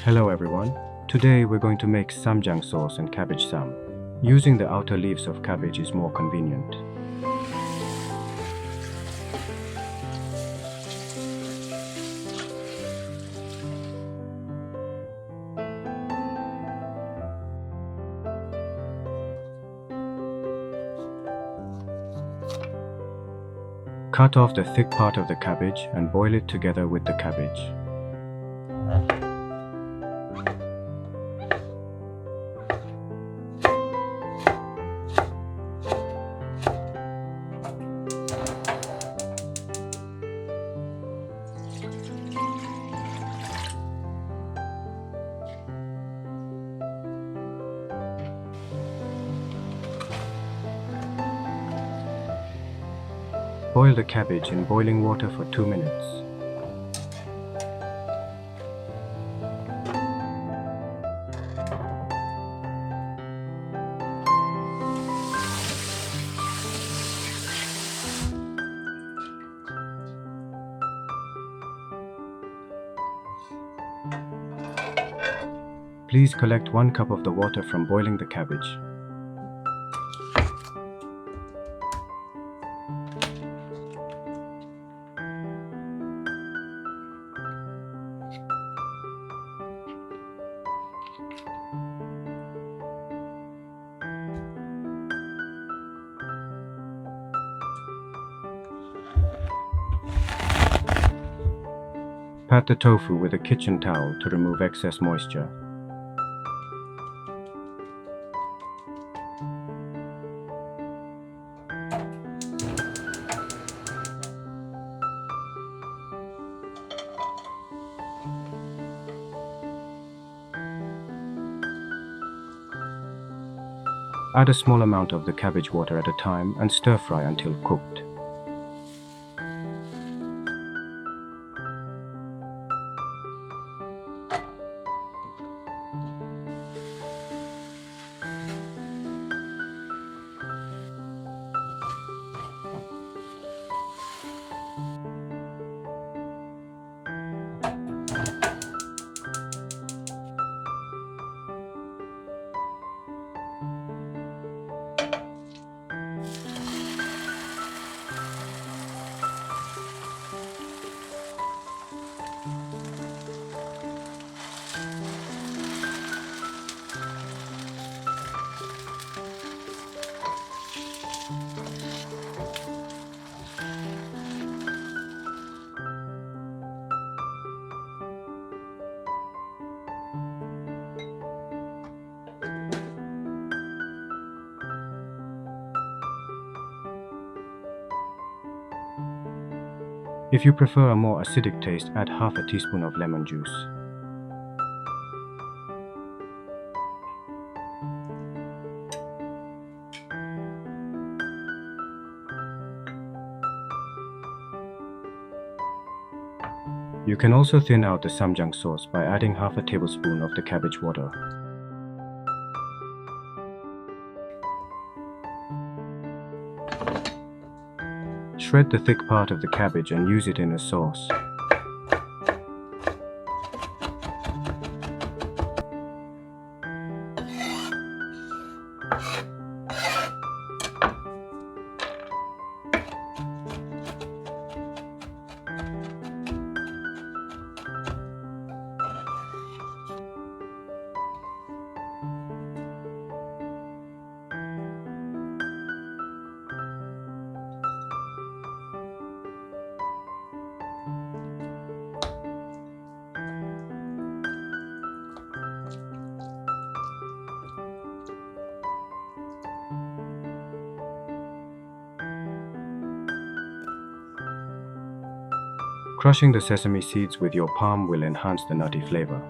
Hello everyone. Today we're going to make samjang sauce and cabbage sam. Using the outer leaves of cabbage is more convenient. Cut off the thick part of the cabbage and boil it together with the cabbage. Boil the cabbage in boiling water for 2 minutes. Please collect 1 cup of the water from boiling the cabbage. Pat the tofu with a kitchen towel to remove excess moisture. Add a small amount of the cabbage water at a time and stir fry until cooked. If you prefer a more acidic taste, add half a teaspoon of lemon juice. You can also thin out the samjang sauce by adding half a tablespoon of the cabbage water. Shred the thick part of the cabbage and use it in a sauce. Crushing the sesame seeds with your palm will enhance the nutty flavor.